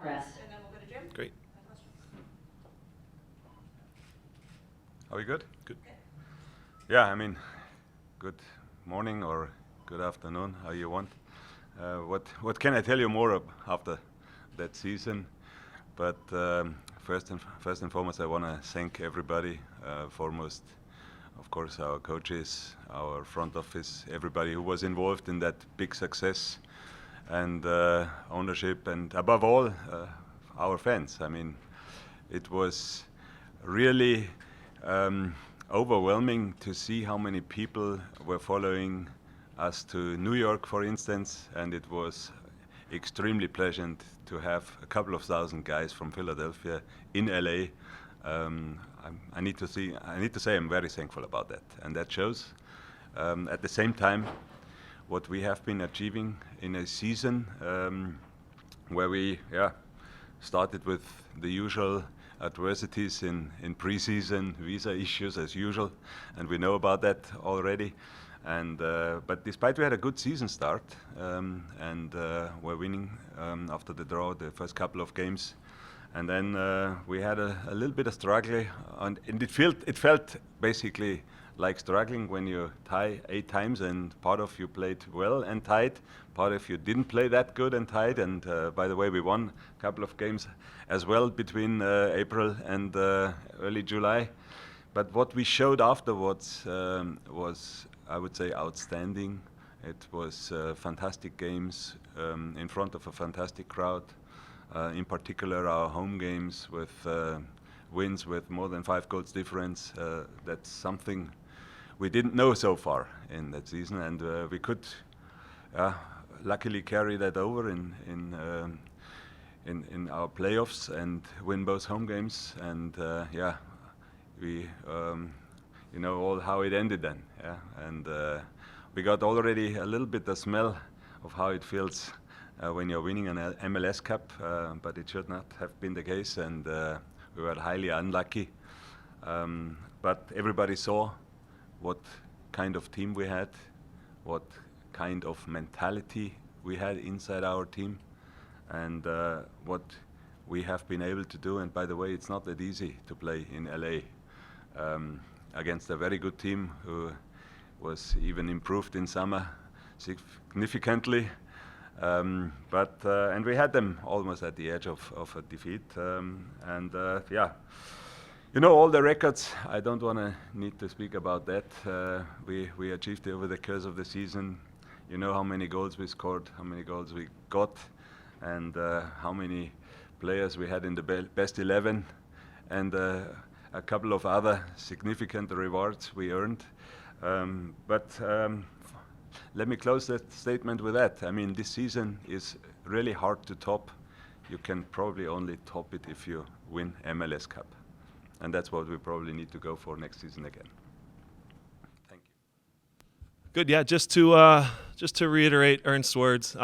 and then we'll go to Jim. Great. Are we good? Good. Yeah, I mean, good morning or good afternoon, how you want. What can I tell you more after that season? But first and foremost, I want to thank everybody. Foremost, of course, our coaches, our front office, everybody who was involved in that big success, and ownership, and above all, our fans. I mean, it was really overwhelming to see how many people were following us to New York, for instance, and it was extremely pleasant to have a couple of thousand guys from Philadelphia in LA. I need to say I'm very thankful about that, and that shows. At the same time, what we have been achieving in a season where we started with the usual adversities in preseason, visa issues as usual, and we know about that already. And but despite we had a good season start, and we're winning after the draw the first couple of games, and then we had a little bit of struggle, and it felt basically like struggling when you tie 8 times and part of you played well and tied, part of you didn't play that good and tied, and by the way, we won a couple of games as well between April and early July. But what we showed afterwards was, I would say, outstanding. It was fantastic games in front of a fantastic crowd. In particular, our home games with wins with more than 5 goals difference. That's something we didn't know so far in that season, and we could luckily carry that over in our playoffs and win both home games. And we you know all how it ended then, and we got already a little bit the smell of how it feels when you're winning an MLS Cup, but it should not have been the case, and we were highly unlucky. But everybody saw what kind of team we had, what kind of mentality we had inside our team, and what we have been able to do. And by the way, it's not that easy to play in LA against a very good team who was even improved in summer significantly. And we had them almost at the edge of a defeat. You know all the records. I don't need to speak about that. We achieved over the course of the season. You know how many goals we scored, how many goals we got, and how many players we had in the best 11, and a couple of other significant rewards we earned. Let me close that statement with that. I mean, this season is really hard to top. You can probably only top it if you win MLS Cup. And that's what we probably need to go for next season again. Thank you. Good. Yeah. Just to reiterate Ernst's words,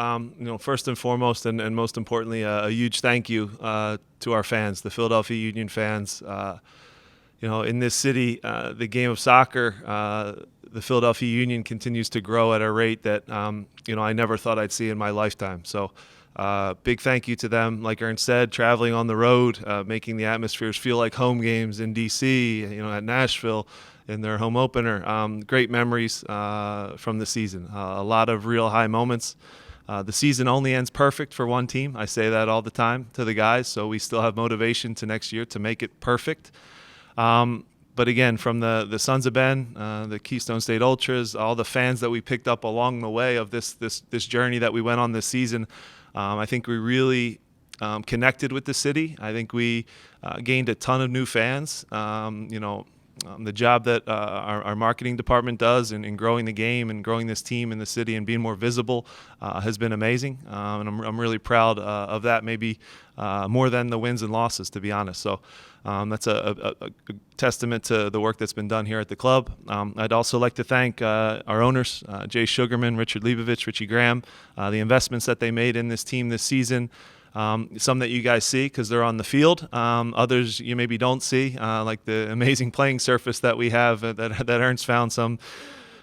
first and foremost, and most importantly, a huge thank you to our fans, the Philadelphia Union fans. In this city, the game of soccer, the Philadelphia Union continues to grow at a rate that I never thought I'd see in my lifetime. So. Big thank you to them. Like Ernst said, traveling on the road, making the atmospheres feel like home games in D.C., at Nashville, in their home opener. Great memories from the season. A lot of real high moments. The season only ends perfect for one team. I say that all the time to the guys, so we still have motivation to next year to make it perfect. But again, from the Sons of Ben, the Keystone State Ultras, all the fans that we picked up along the way of this journey that we went on this season, I think we really connected with the city. I think we gained a ton of new fans. The job that our marketing department does in growing the game and growing this team in the city and being more visible has been amazing. And I'm really proud of that, maybe more than the wins and losses, to be honest. So that's a testament to the work that's been done here at the club. I'd also like to thank our owners, Jay Sugarman, Richard Leibovich, Richie Graham, the investments that they made in this team this season. Some that you guys see because they're on the field. Others you maybe don't see, like the amazing playing surface that we have that Ernst found some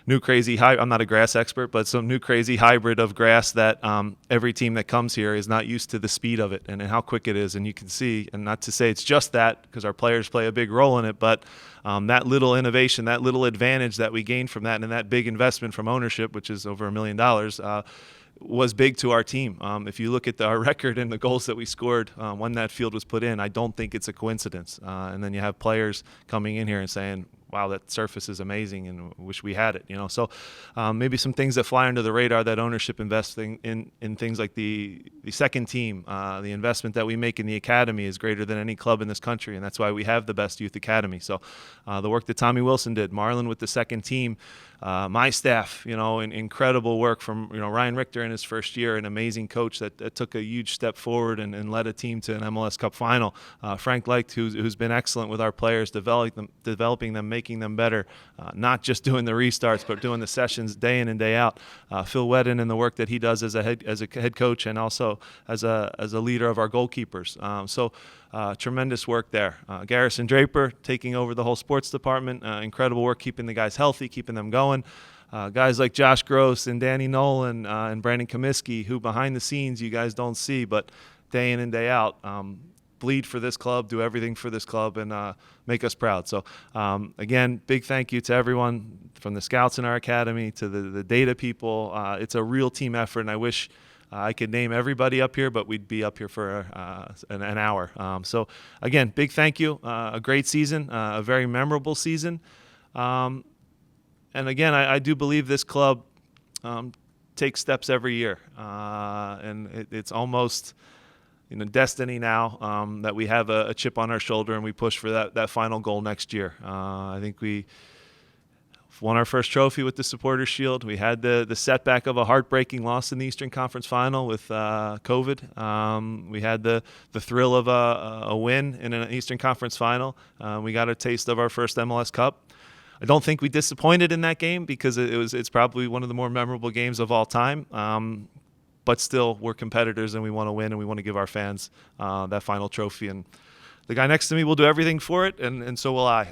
new crazy I'm not a grass expert, but some new crazy hybrid of grass that every team that comes here is not used to the speed of it and how quick it is. And you can see, and not to say it's just that, because our players play a big role in it, but that little innovation, that little advantage that we gained from that, and that big investment from ownership, which is over $1 million, was big to our team. If you look at our record and the goals that we scored when that field was put in, I don't think it's a coincidence. And then you have players coming in here and saying, wow, that surface is amazing and wish we had it, So maybe some things that fly under the radar, that ownership investing in things like the second team, the investment that we make in the academy is greater than any club in this country, and that's why we have the best youth academy. So the work that Tommy Wilson did, Marlon with the second team, my staff, incredible work from Ryan Richter in his first year, an amazing coach that took a huge step forward and led a team to an MLS Cup final. Frank Leicht, who's been excellent with our players, developing them, making them better, not just doing the restarts, but doing the sessions day in and day out. Phil Wedden and the work that he does as a head coach and also as a leader of our goalkeepers. Tremendous work there. Garrison Draper taking over the whole sports department. Incredible work keeping the guys healthy, keeping them going. Guys like Josh Gross and Danny Nolan and Brandon Comiskey, who behind the scenes you guys don't see, but day in and day out bleed for this club, do everything for this club, and make us proud. So again, big thank you to everyone from the scouts in our academy to the data people. It's a real team effort, and I wish I could name everybody up here, but we'd be up here for an hour. So again, big thank you. A great season, a very memorable season. And again, I do believe this club takes steps every year, and it's almost destiny now that we have a chip on our shoulder and we push for that final goal next year. I think we won our first trophy with the Supporters Shield. We had the setback of a heartbreaking loss in the Eastern Conference Final with COVID. We had the thrill of a win in an Eastern Conference Final. We got a taste of our first MLS Cup. I don't think we disappointed in that game because it's probably one of the more memorable games of all time. But still, we're competitors and we want to win and we want to give our fans that final trophy. And the guy next to me will do everything for it, and so will I.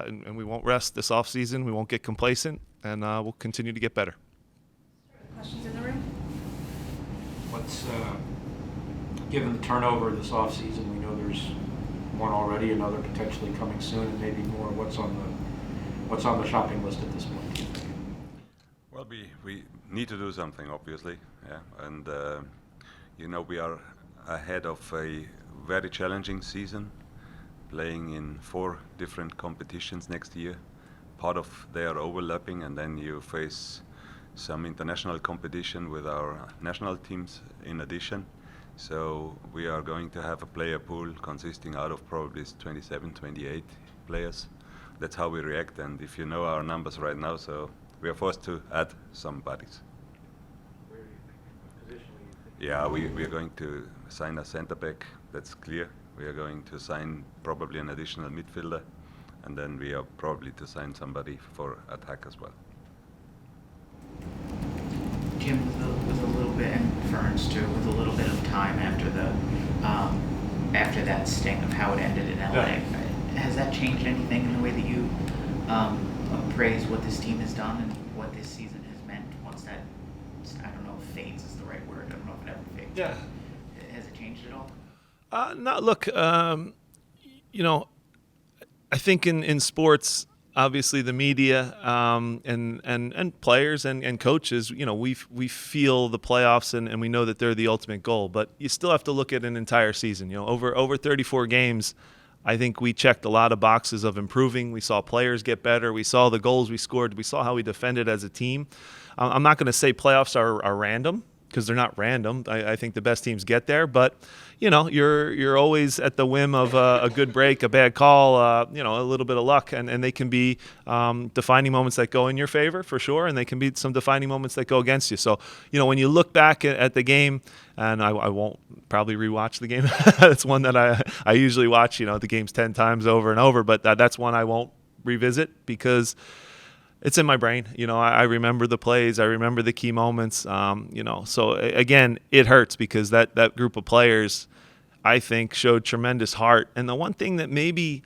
And we won't rest this offseason. We won't get complacent, and we'll continue to get better. Questions in the room? What's given the turnover this offseason, we know there's one already, another potentially coming soon, and maybe more. What's on the shopping list at this point? Well, we need to do something, obviously, yeah, and we are ahead of a very challenging season, playing in 4 different competitions next year. Part of they are overlapping, and then you face some international competition with our national teams in addition. So we are going to have a player pool consisting out of probably 27, 28 players. That's how we react, and if you know our numbers right now, so we are forced to add some bodies. Where do you think positionally you think? Yeah, we are going to sign a centre back, that's clear. We are going to sign probably an additional midfielder, and then we are probably to sign somebody for attack as well. Kim, with a little bit, and Ferns too, with a little bit of time after that sting of how it ended in LA, has that changed anything in the way that you appraise what this team has done and what this season has meant? Once that, I don't know if fades is the right word. I don't know if it ever fades. Yeah. Has it changed at all? No, look, I think in sports, obviously the media and players and coaches, we feel the playoffs and we know that they're the ultimate goal. But you still have to look at an entire season. Over 34 games, I think we checked a lot of boxes of improving. We saw players get better. We saw the goals we scored. We saw how we defended as a team. I'm not going to say playoffs are random, because they're not random. I think the best teams get there, but you're always at the whim of a good break, a bad call, a little bit of luck, and they can be defining moments that go in your favor for sure, and they can be some defining moments that go against you. So when you look back at the game, and I won't probably rewatch the game. That's one that I usually watch. The game's 10 times over and over, but that's one I won't revisit because it's in my brain. I remember the plays. I remember the key moments. So again, it hurts because that group of players, I think, showed tremendous heart. And the one thing that maybe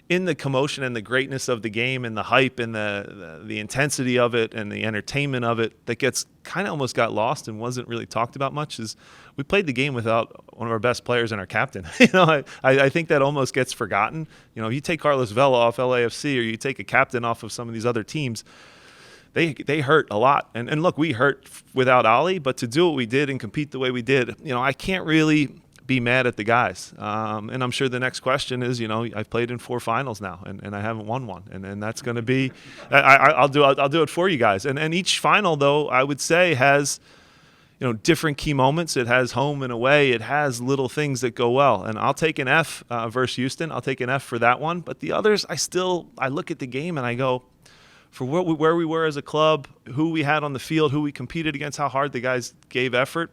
in the commotion and the greatness of the game and the hype and the intensity of it and the entertainment of it, that gets kind of almost got lost and wasn't really talked about much, is we played the game without one of our best players and our captain. I think that almost gets forgotten. You take Carlos Vela off LAFC, or you take a captain off of some of these other teams, they hurt a lot. And look, we hurt without Ali, but to do what we did and compete the way we did, I can't really be mad at the guys. And I'm sure the next question is, I've played in 4 finals now and I haven't won one. And that's going to be, I'll do it for you guys. And each final, though, I would say has, different key moments. It has home and away. It has little things that go well. And I'll take an F versus Houston. I'll take an F for that one. But the others, I look at the game and I go, for where we were as a club, who we had on the field, who we competed against, how hard the guys gave effort,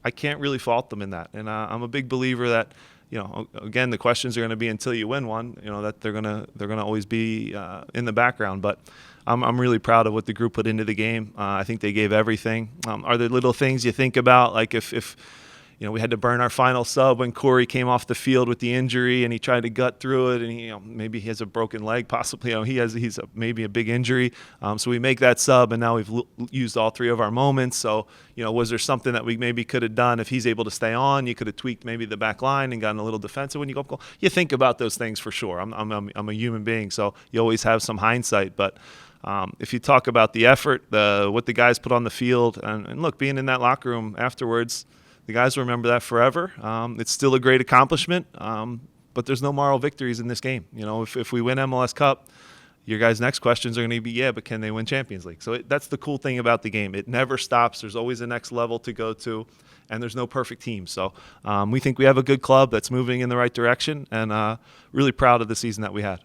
I can't really fault them in that. And I'm a big believer that, again, the questions are going to be until you win one, that they're gonna always be in the background. But I'm really proud of what the group put into the game. I think they gave everything. Are there little things you think about, like if we had to burn our final sub when Corey came off the field with the injury and he tried to gut through it, and maybe he has a broken leg, possibly he's maybe a big injury. So we make that sub, and now we've used all 3 of our moments. So was there something that we maybe could have done if he's able to stay on? You could have tweaked maybe the back line and gotten a little defensive when you go up goal. You think about those things for sure. I'm a human being, so you always have some hindsight, but. If you talk about the effort, what the guys put on the field, and look, being in that locker room afterwards, the guys will remember that forever. It's still a great accomplishment, but there's no moral victories in this game. If we win MLS Cup, your guys' next questions are going to be, but can they win Champions League? So that's the cool thing about the game. It never stops. There's always a next level to go to, and there's no perfect team. So we think we have a good club that's moving in the right direction, and really proud of the season that we had.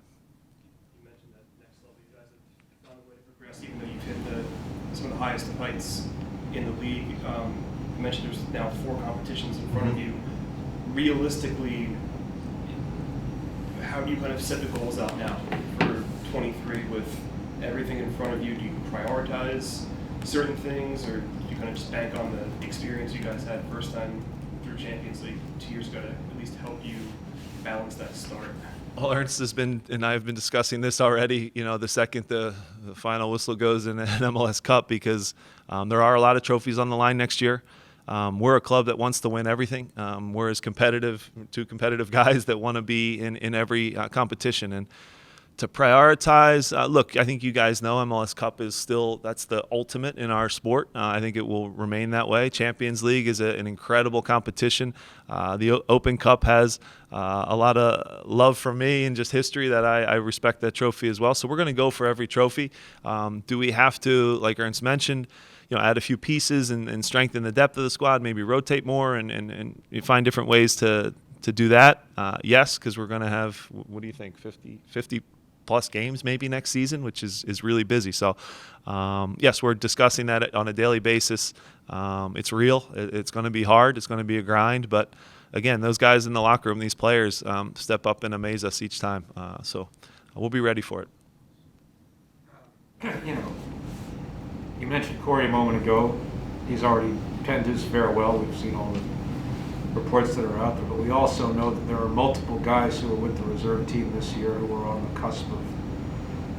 You mentioned that next level, you guys have found a way to progress, even though you've hit some of the highest of heights in the league. You mentioned there's now 4 competitions in front of you. Realistically, how do you kind of set the goals out now for 23 with everything in front of you? Do you prioritize certain things, or do you kind of just bank on the experience you guys had first time through Champions League 2 years ago to at least help you balance that start? Well, Ernst and I have been discussing this already, the second the final whistle goes in an MLS Cup, because there are a lot of trophies on the line next year. We're a club that wants to win everything. We're as competitive, 2 competitive guys that want to be in every competition. And to prioritize, look, I think you guys know MLS Cup is still, that's the ultimate in our sport. I think it will remain that way. Champions League is an incredible competition. The Open Cup has a lot of love for me and just history that I respect that trophy as well. So we're going to go for every trophy. Do we have to, like Ernst mentioned, add a few pieces and strengthen the depth of the squad, maybe rotate more and you find different ways to do that? Yes, because we're going to have, what do you think, 50 plus games maybe next season, which is really busy. So yes, we're discussing that on a daily basis. It's real. It's going to be hard. It's going to be a grind. But again, those guys in the locker room, these players, step up and amaze us each time. So we'll be ready for it. You mentioned Corey a moment ago. He's already penned his farewell. We've seen all the reports that are out there, but we also know that there are multiple guys who are with the reserve team this year who are on the cusp of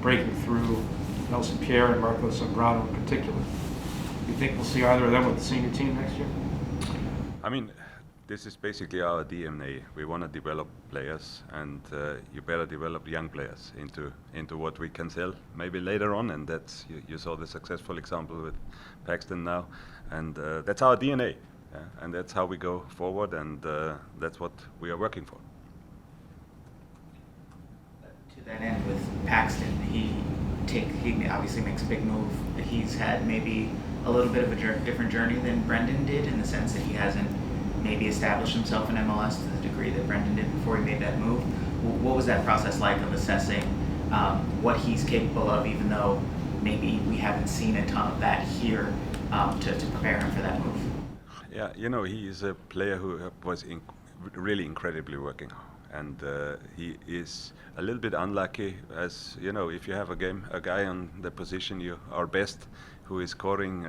breaking through. Nelson Pierre and Marco Zambrano in particular. Do you think we'll see either of them with the senior team next year? I mean, this is basically our DNA. We want to develop players, and you better develop young players into what we can sell maybe later on, and that's you saw the successful example with Paxton now, and that's our DNA, and that's how we go forward, and that's what we are working for. To that end, with Paxton, he obviously makes a big move. He's had maybe a little bit of a different journey than Brendan did, in the sense that he hasn't maybe established himself in MLS to the degree that Brendan did before he made that move. What was that process like of assessing what he's capable of, even though maybe we haven't seen a ton of that here, to prepare him for that move? Yeah, he is a player who was really incredibly working, and he is a little bit unlucky, as if you have a guy on the position you are best, who is scoring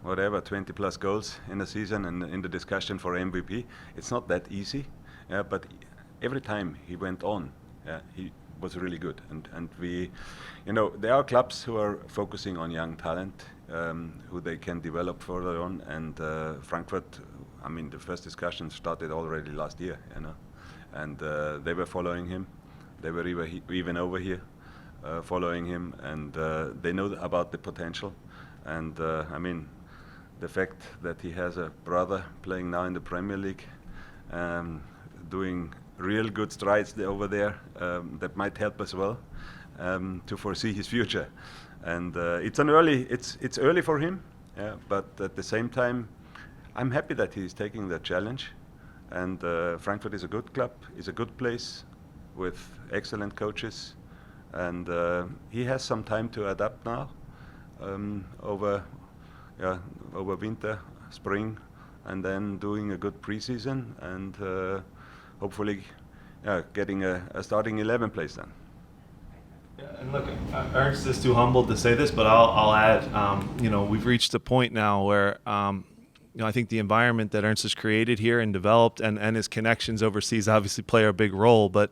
20 plus goals in a season and in the discussion for MVP. It's not that easy, but every time he went on, he was really good. And we, there are clubs who are focusing on young talent who they can develop further on. And Frankfurt, I mean, the first discussion started already last year, and they were following him. They were even over here following him, and they know about the potential. And I mean, the fact that he has a brother playing now in the Premier League, doing real good strides over there, that might help as well to foresee his future. And it's early for him, but at the same time, I'm happy that he's taking the challenge. And Frankfurt is a good club, is a good place with excellent coaches, and he has some time to adapt now over winter, spring, and then doing a good preseason, and hopefully getting a starting 11 place then. Yeah, and look, Ernst is too humbled to say this, but I'll add, we've reached a point now where, I think the environment that Ernst has created here and developed, and his connections overseas obviously play a big role, but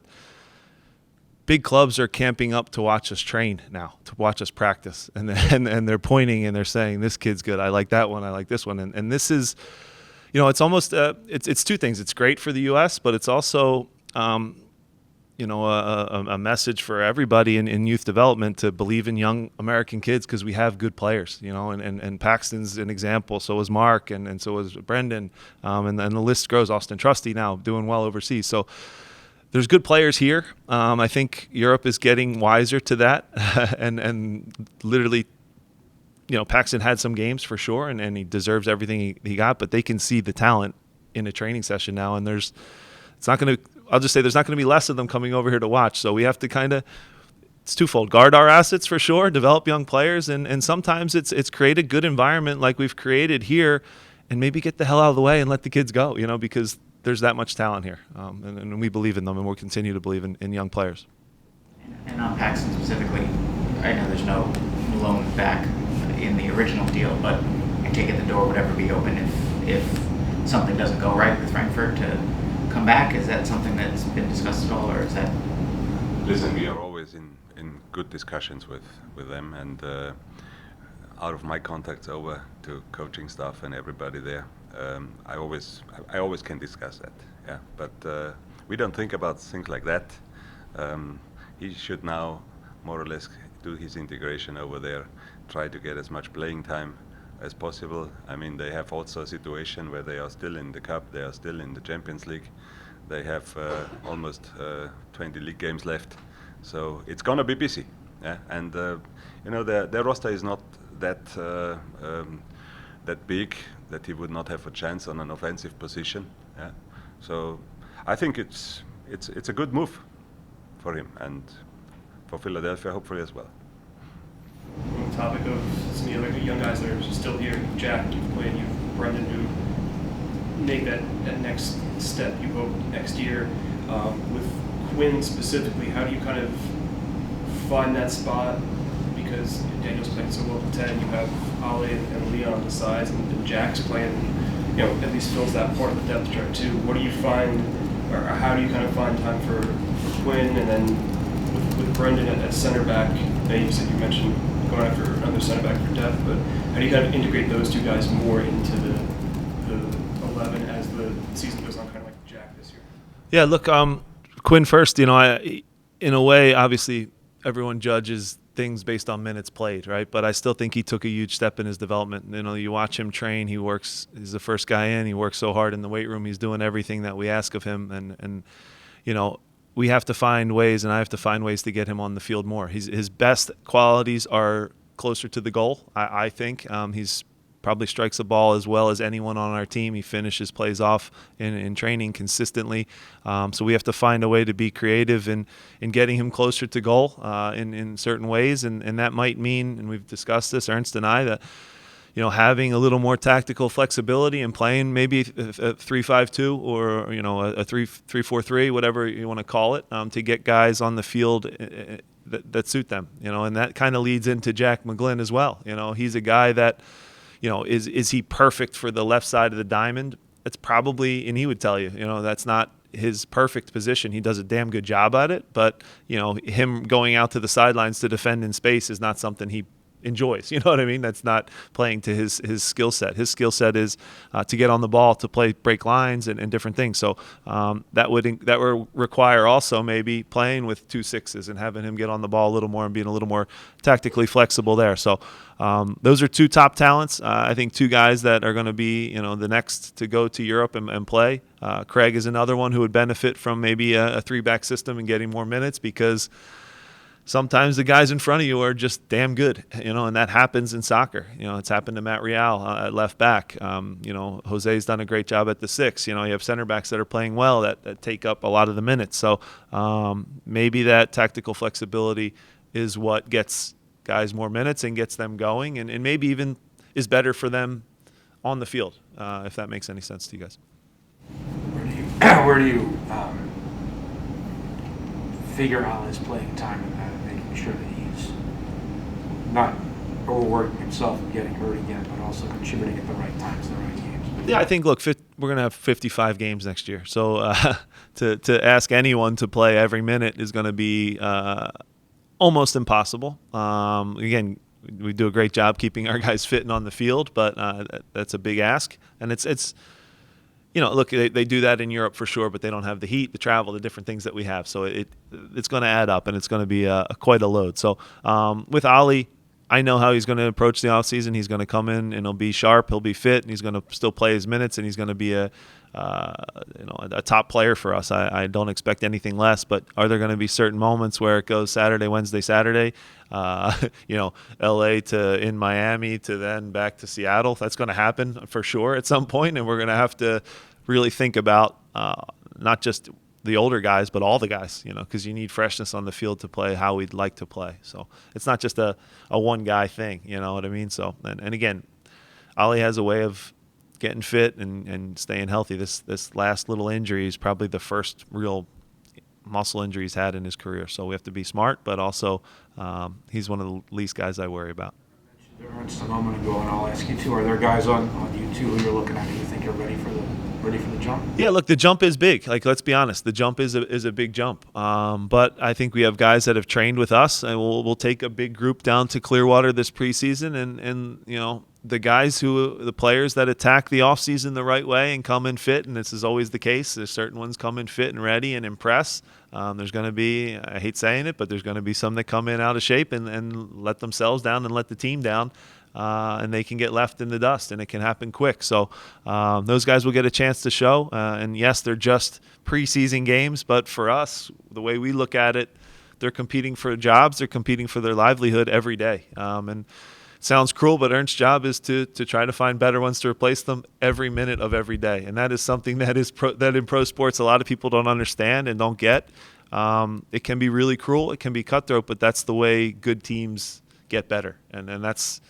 big clubs are camping up to watch us train now, to watch us practice, and they're pointing and they're saying, this kid's good, I like that one, I like this one, and this is, it's almost, it's two things. It's great for the U.S., but it's also, a message for everybody in youth development to believe in young American kids, because we have good players, and Paxton's an example. So is Mark, and so is Brendan, and the list grows. Austin Trusty now doing well overseas. So there's good players here. I think Europe is getting wiser to that, and literally, Paxton had some games for sure, and he deserves everything he got, but they can see the talent in a training session now, and I'll just say there's not going to be less of them coming over here to watch. So we have to it's twofold: guard our assets for sure, develop young players, and sometimes it's create a good environment like we've created here, and maybe get the hell out of the way and let the kids go, because there's that much talent here, and we believe in them, and we'll continue to believe in young players. And on Paxton specifically, I know there's no loan back in the original deal, but I take it the door would ever be open if something doesn't go right with Frankfurt to come back. Is that something that's been discussed at all, or is that? Listen, we are always in good discussions with them, and out of my contacts over to coaching staff and everybody there, I always can discuss that. Yeah, but we don't think about things like that. He should now more or less do his integration over there, try to get as much playing time as possible. I mean, they have also a situation where they are still in the Cup, they are still in the Champions League. They have almost 20 league games left, so it's gonna be busy. Yeah, and their roster is not that big that he would not have a chance on an offensive position. Yeah, so I think it's a good move for him and for Philadelphia hopefully as well. On the topic of some of the other young guys that are still here, Jack, you've played, you've Brendan, who make that next step, you hope, next year. With Quinn specifically, how do you kind of find that spot? Because Daniel's playing so well at 10, you have Ale and Leon on the sides, and Jack's playing, at least fills that part of the depth chart too. What do you find, or how do you kind of find time for Quinn, and then with Brendan at center back? I know you said you mentioned going after another center back for depth, but how do you kind of integrate those two guys more into the 11 as the season goes on, kind of like Jack this year? Yeah, look, Quinn first, in a way, obviously everyone judges things based on minutes played, right? But I still think he took a huge step in his development. You watch him train, he's the first guy in, he works so hard in the weight room, he's doing everything that we ask of him, and we have to find ways, and I have to find ways to get him on the field more. His best qualities are closer to the goal, I think. He's probably strikes the ball as well as anyone on our team. He finishes plays off in training consistently. So we have to find a way to be creative in getting him closer to goal in certain ways. And that might mean, and we've discussed this, Ernst and I, that having a little more tactical flexibility and playing maybe a 3-5-2 or a 3-4-3, whatever you want to call it, to get guys on the field that suit them. And that kind of leads into Jack McGlynn as well. He's a guy that, is he perfect for the left side of the diamond? it's probably, and he would tell you, that's not his perfect position. He does a damn good job at it, but him going out to the sidelines to defend in space is not something he enjoys. You know what I mean? That's not playing to his skill set. His skill set is to get on the ball, to break lines and different things. So that would require also maybe playing with 2 6s and having him get on the ball a little more and being a little more tactically flexible there. So those are 2 top talents. I think 2 guys that are going to be the next to go to Europe and play. Craig is another one who would benefit from maybe a 3-back system and getting more minutes, because sometimes the guys in front of you are just damn good, and that happens in soccer. It's happened to Matt Real at left back. Jose's done a great job at the 6. You have center backs that are playing well that take up a lot of the minutes. So maybe that tactical flexibility is what gets guys more minutes and gets them going, and maybe even is better for them on the field, if that makes any sense to you guys. Where do you figure out his playing time in that, and making sure that he's not overworking himself and getting hurt again, but also contributing at the right times, the right games? Yeah, I think, look, we're going to have 55 games next year. So to ask anyone to play every minute is going to be almost impossible. Again, we do a great job keeping our guys fit and on the field, but that's a big ask. And it's look, they do that in Europe for sure, but they don't have the heat, the travel, the different things that we have. So it's going to add up, and it's going to be quite a load. So with Ali, I know how he's going to approach the offseason. He's going to come in and he'll be sharp, he'll be fit, and he's going to still play his minutes, and he's going to be a top player for us. I don't expect anything less, but are there going to be certain moments where it goes Saturday, Wednesday, Saturday, LA to in Miami to then back to Seattle? That's going to happen for sure at some point, and we're going to have to really think about not just the older guys, but all the guys, because you need freshness on the field to play how we'd like to play. So it's not just a one guy thing, you know what I mean? So, and again, Ali has a way of getting fit and staying healthy. This last little injury is probably the first real muscle injury he's had in his career. So we have to be smart, but also he's one of the least guys I worry about. Just a moment ago, and I'll ask you too, are there guys on you two who you're looking at who you think are ready for the jump? Yeah, look, the jump is big. Like, let's be honest, the jump is a big jump. But I think we have guys that have trained with us, and we'll take a big group down to Clearwater this preseason, and the players that attack the offseason the right way and come in fit, and this is always the case. There's certain ones come in fit and ready and impress. There's going to be, I hate saying it, but there's going to be some that come in out of shape and let themselves down and let the team down. And they can get left in the dust, and it can happen quick. So those guys will get a chance to show. And yes, they're just preseason games, but for us, the way we look at it, they're competing for jobs. They're competing for their livelihood every day. And it sounds cruel, but Ernst's job is to try to find better ones to replace them every minute of every day. And that is something that in pro sports a lot of people don't understand and don't get. It can be really cruel. It can be cutthroat, but that's the way good teams get better. And that's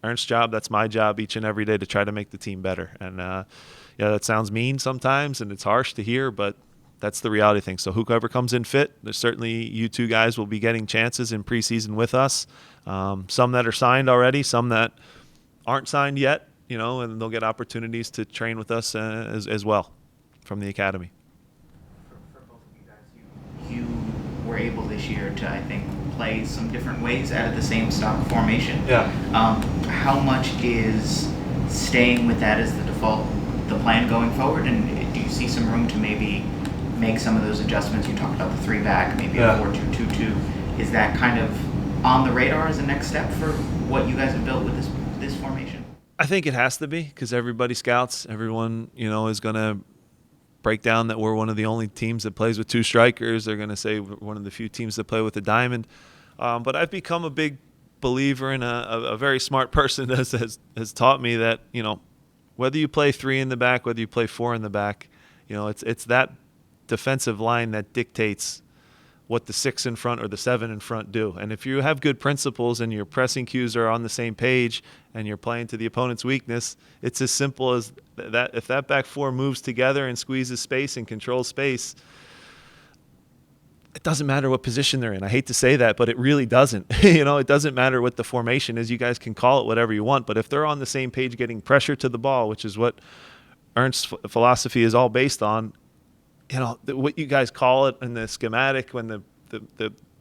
Ernst's job. That's my job each and every day to try to make the team better. And that sounds mean sometimes, and it's harsh to hear, but that's the reality thing. So whoever comes in fit, there's certainly you two guys will be getting chances in preseason with us. Some that are signed already, some that aren't signed yet, and they'll get opportunities to train with us as well from the academy. For both of you guys, you were able this year to, I think, play some different ways out of the same stock formation. Yeah. How much is staying with that as the default, the plan going forward, and do you see some room to maybe make some of those adjustments? You talked about the 3-back, maybe a 4-2-2-2. Is that kind of on the radar as a next step for what you guys have built with this formation? I think it has to be, because everybody scouts. Everyone, is going to break down that we're one of the only teams that plays with 2 strikers. They're going to say we're one of the few teams that play with a diamond. But I've become a big believer in a very smart person has taught me that, whether you play 3 in the back, whether you play 4 in the back, it's that defensive line that dictates what the 6 in front or the 7 in front do. And if you have good principles and your pressing cues are on the same page and you're playing to the opponent's weakness, it's as simple as that. If that back 4 moves together and squeezes space and controls space, it doesn't matter what position they're in. I hate to say that, but it really doesn't. It doesn't matter what the formation is. You guys can call it whatever you want, but if they're on the same page getting pressure to the ball, which is what Ernst's philosophy is all based on, what you guys call it in the schematic when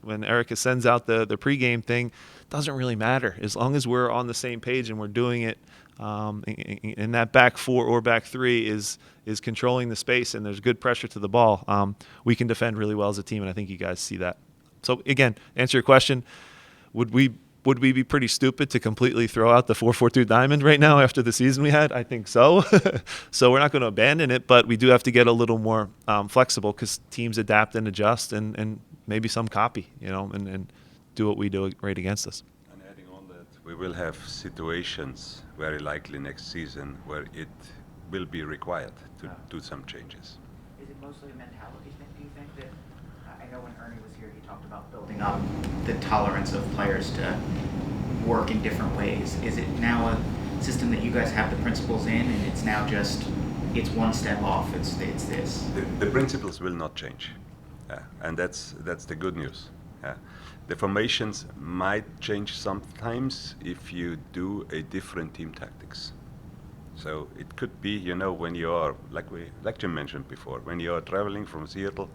when Erica sends out the pregame thing, doesn't really matter as long as we're on the same page and we're doing it. And that back four or back three is controlling the space, and there's good pressure to the ball. We can defend really well as a team, and I think you guys see that. So again, answer your question: would we be pretty stupid to completely throw out the 4-4-2 diamond right now after the season we had? I think so. So we're not going to abandon it, but we do have to get a little more flexible because teams adapt and adjust, and maybe some copy, and do what we do right against us. And adding on that, we will have situations very likely next season where it will be required to do some changes. Is it mostly a mentality thing, do you think? That I know when Ernie was here, he talked about building up the tolerance of players to work in different ways. Is it now a system that you guys have the principles in, and it's now just, it's one step off, it's this? The principles will not change, and that's the good news. The formations might change sometimes if you do a different team tactics. So it could be, when you are, like Jim mentioned before, when you are traveling from Seattle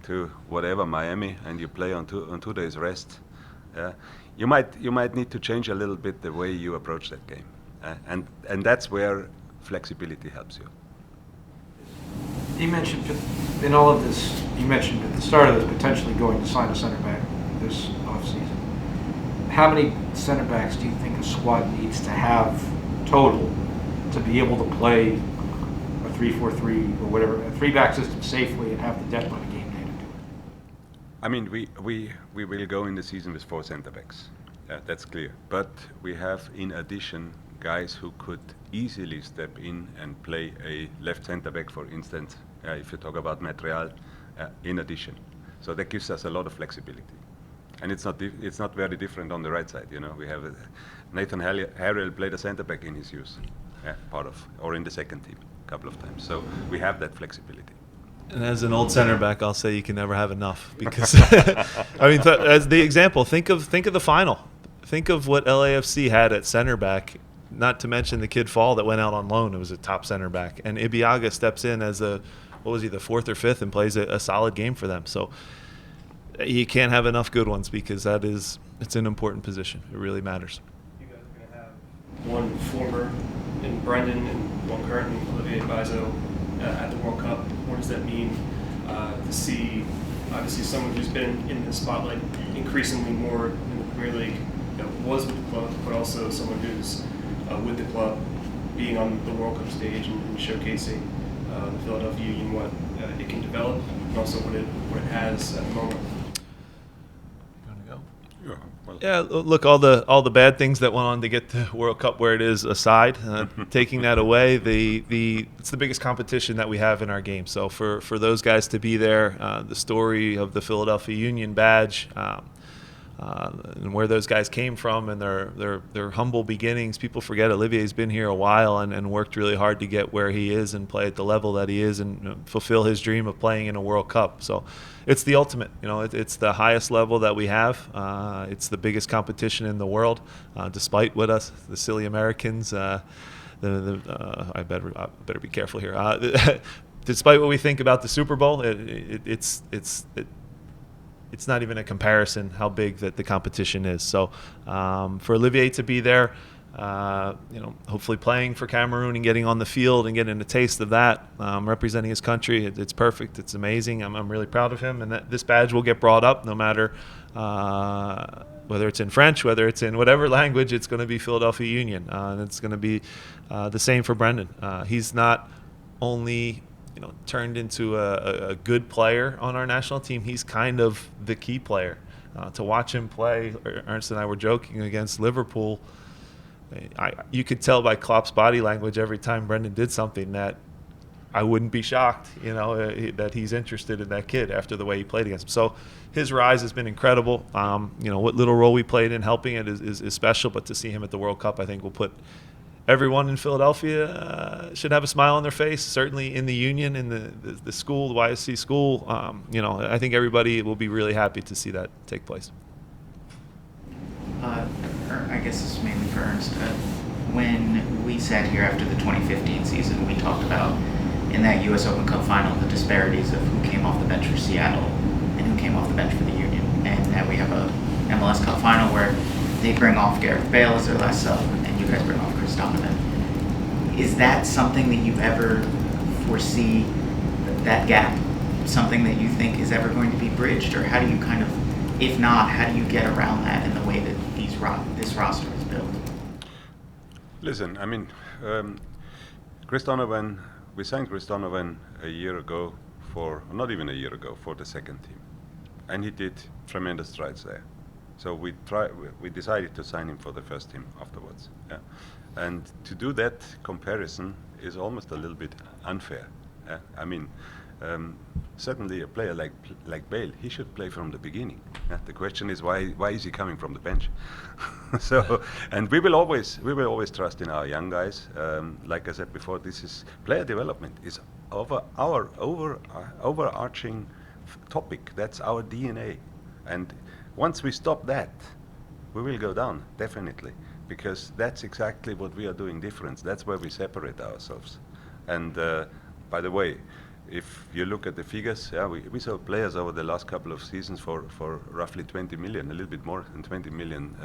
to whatever, Miami, and you play on 2 days rest, you might need to change a little bit the way you approach that game, and that's where flexibility helps you. You mentioned in all of this, you mentioned at the start of this potentially going to sign a center back this offseason. How many center backs do you think a squad needs to have total to be able to play a 3-4-3 or whatever, a three-back system safely and have the depth on a game day to do it? I mean, we will go in the season with 4 center backs. That's clear. But we have, in addition, guys who could easily step in and play a left center back, for instance, if you talk about Montreal, in addition. So that gives us a lot of flexibility. And it's not very different on the right side. We have Nathan Harrell played a center back in his youth, or in the second team a couple of times. So we have that flexibility. And as an old center back, I'll say you can never have enough because, as the example, think of the final. Think of what LAFC had at center back. Not to mention the kid Fall that went out on loan. It was a top center back, and Ibiaga steps in as the 4th or 5th and plays a solid game for them. So you can't have enough good ones because it's an important position. It really matters. You guys are going to have one former in Brendan and one current in Olivier Baizo at the World Cup. What does that mean to see, obviously, someone who's been in the spotlight increasingly more in the Premier League, was with the club, but also someone who's with the club, being on the World Cup stage and showcasing the Philadelphia Union, what it can develop, and also what it has at the moment. Yeah, look, all the bad things that went on to get the World Cup where it is aside, taking that away, it's the biggest competition that we have in our game. So for those guys to be there, the story of the Philadelphia Union badge, and where those guys came from and their humble beginnings. People forget Olivier's been here a while and worked really hard to get where he is and play at the level that he is and fulfill his dream of playing in a World Cup. So it's the ultimate, it's the highest level that we have. It's the biggest competition in the world, despite what us, the silly Americans, I better be careful here. Despite what we think about the Super Bowl, it's not even a comparison how big that the competition is. So for Olivier to be there, hopefully playing for Cameroon and getting on the field and getting a taste of that, representing his country, it's perfect. It's amazing. I'm really proud of him, and that this badge will get brought up no matter whether it's in French, whether it's in whatever language. It's going to be Philadelphia Union, and it's going to be the same for Brendan. He's not only turned into a good player on our national team, he's kind of the key player. To watch him play, Ernst and I were joking against Liverpool, you could tell by Klopp's body language every time Brendan did something that I wouldn't be shocked, that he's interested in that kid after the way he played against him. So his rise has been incredible. What little role we played in helping it is special, but to see him at the World Cup, I think will put everyone in Philadelphia should have a smile on their face. Certainly in the Union, in the school, the YSC school. I think everybody will be really happy to see that take place. I guess this is mainly for Ernst. when we sat here after the 2015 season, we talked about in that U.S. Open Cup final the disparities of who came off the bench for Seattle and who came off the bench for the Union, and that we have a MLS Cup final where they bring off Gareth Bale as their last sub, and you guys bring off Chris Donovan. Is that something that you ever foresee, that gap, something that you think is ever going to be bridged, or how do you kind of, if not, how do you get around that in the way that this roster is built? Listen, I mean, Chris Donovan, we signed Chris Donovan a year ago not even a year ago, for the second team. And he did tremendous strides there. So we decided to sign him for the first team afterwards. Yeah. And to do that comparison is almost a little bit unfair. Yeah. I mean, certainly a player like Bale, he should play from the beginning. Yeah. The question is why is he coming from the bench? So, and we will always trust in our young guys. Like I said before, this is player development is our overarching topic. That's our DNA. And once we stop that, we will go down, definitely, because that's exactly what we are doing different. That's where we separate ourselves. And by the way, if you look at the figures, yeah, we saw players over the last couple of seasons for roughly 20 million, a little bit more than 20 million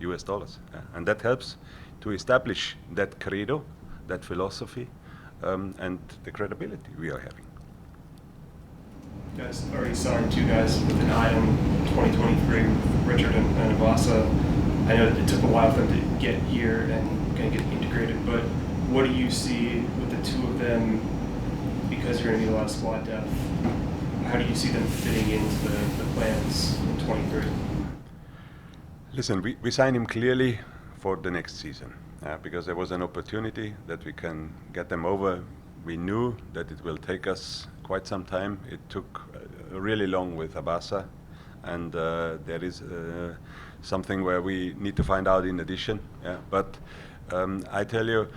US dollars. And that helps to establish that credo, that philosophy, and the credibility we are having. You guys already signed two guys with an eye on 2023, Richard and Avasa. I know it took a while for them to get here and kind of get integrated, but what do you see with the two of them, because you're going to need a lot of squad depth? How do you see them fitting into the plans in 23? Listen, we signed him clearly for the next season because there was an opportunity that we can get them over. We knew that it will take us quite some time. It took really long with Abasa, and there is something where we need to find out in addition. Yeah. But I tell you,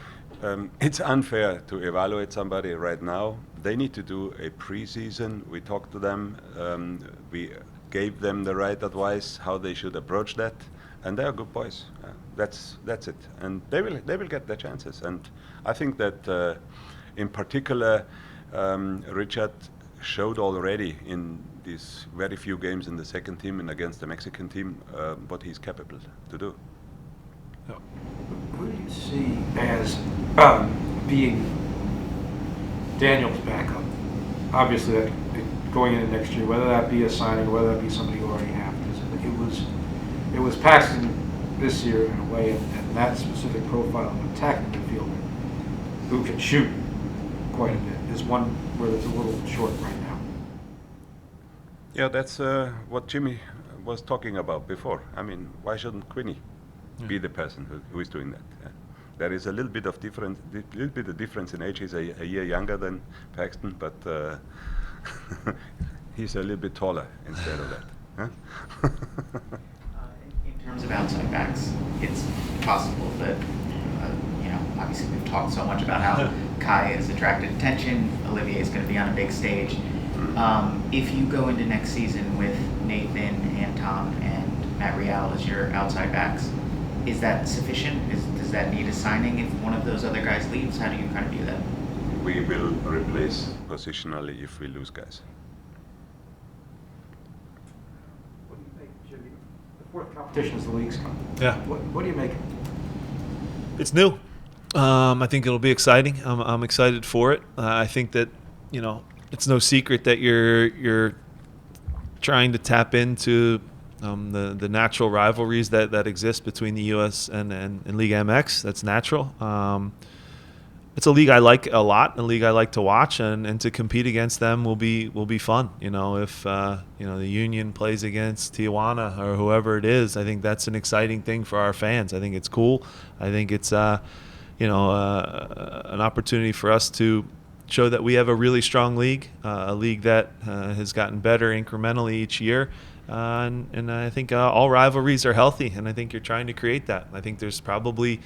it's unfair to evaluate somebody right now. They need to do a preseason. We talked to them. We gave them the right advice how they should approach that, and they are good boys. That's it, and they will get their chances. And I think that in particular, Richard showed already in these very few games in the second team and against the Mexican team what he's capable to do. Who do you see as being Daniel's backup? Obviously, that going into next year, whether that be a signing or whether that be somebody you already have, because it was Paxton this year in a way, and that specific profile of attacking midfielder who can shoot quite a bit is one where it's a little short right now. Yeah, that's what Jimmy was talking about before. I mean, why shouldn't Quinny be the person who is doing that? There is a little bit of difference in age. He's a year younger than Paxton, but he's a little bit taller instead of that. Huh? In terms of outside backs, it's possible that, obviously we've talked so much about how Kai has attracted attention, Olivier is going to be on a big stage. If you go into next season with Nathan, Anton, and Matt Real as your outside backs, is that sufficient? Does that need a signing if one of those other guys leaves? How do you kind of view that? We will replace positionally if we lose guys. What do you make, Jimmy? The fourth competition is the Leagues Cup. Yeah. What do you make? It's new. I think it'll be exciting. I'm excited for it. I think that, it's no secret that you're trying to tap into the natural rivalries that exist between the U.S. and Liga MX. That's natural. It's a league I like a lot, a league I like to watch, and to compete against them will be fun. If the Union plays against Tijuana or whoever it is, I think that's an exciting thing for our fans. I think it's cool. I think it's an opportunity for us to show that we have a really strong league, a league that has gotten better incrementally each year. And I think all rivalries are healthy, and I think you're trying to create that. I think there's probably,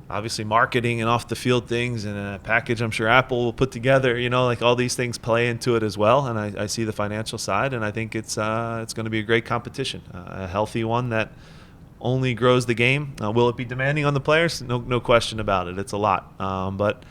obviously, marketing and off-the-field things and a package I'm sure Apple will put together, like all these things play into it as well. And I see the financial side, and I think it's going to be a great competition, a healthy one that only grows the game. Will it be demanding on the players? No question about it. It's a lot. But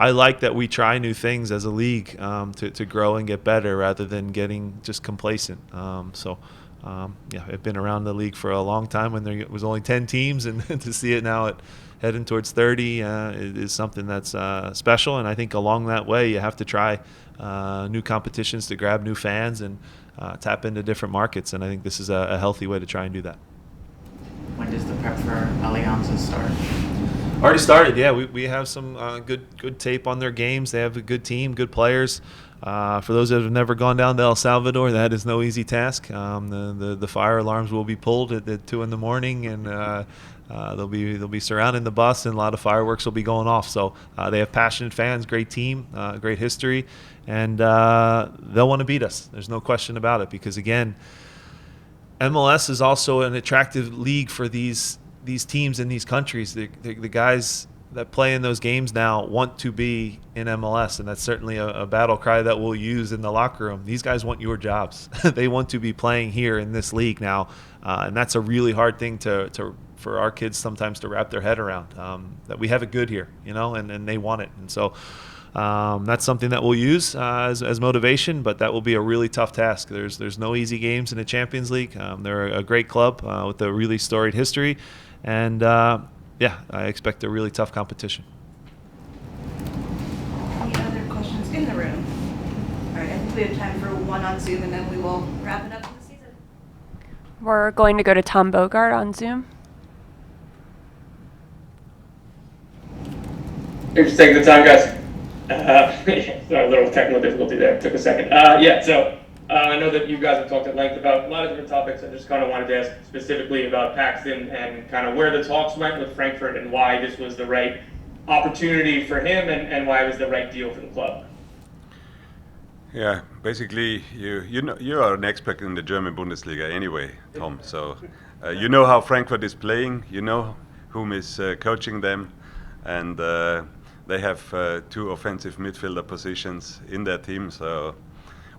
I like that we try new things as a league to grow and get better rather than getting just complacent. Yeah, I've been around the league for a long time when there was only 10 teams, and to see it now heading towards 30 is something that's special. And I think along that way, you have to try new competitions to grab new fans and tap into different markets. And I think this is a healthy way to try and do that. When does the prep for Alianza start? Already started, yeah. We have some good tape on their games. They have a good team, good players. For those that have never gone down to El Salvador, that is no easy task. The fire alarms will be pulled at 2 in the morning, and they'll be surrounding the bus, and a lot of fireworks will be going off. So they have passionate fans, great team, great history, and they'll want to beat us. There's no question about it, because again, MLS is also an attractive league for these teams in these countries. The guys that play in those games now want to be in MLS, and that's certainly a battle cry that we'll use in the locker room. These guys want your jobs. They want to be playing here in this league now, and that's a really hard thing for our kids sometimes to wrap their head around, that we have it good here, and they want it. And so that's something that we'll use as motivation, but that will be a really tough task. There's no easy games in the Champions League. They're a great club with a really storied history, and yeah, I expect a really tough competition. Any other questions in the room? All right, I think we have time for one on Zoom, and then we will wrap it up for the season. We're going to go to Tom Bogart on Zoom. Thanks for taking the time, guys. Sorry, a little technical difficulty there. Took a second. I know that you guys have talked at length about a lot of different topics. I just kind of wanted to ask specifically about Paxton and kind of where the talks went with Frankfurt and why this was the right opportunity for him and why it was the right deal for the club. Yeah, basically, you are an expert in the German Bundesliga anyway, Tom. So you know how Frankfurt is playing. You know whom is coaching them, and they have 2 offensive midfielder positions in their team. So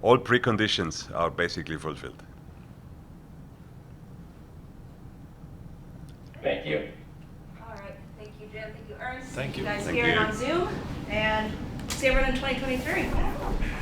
all preconditions are basically fulfilled. Thank you. All right, thank you, Jim. Thank you, Ernst. Thank you. guys Thank here you. and on Zoom, and see everyone in 2023.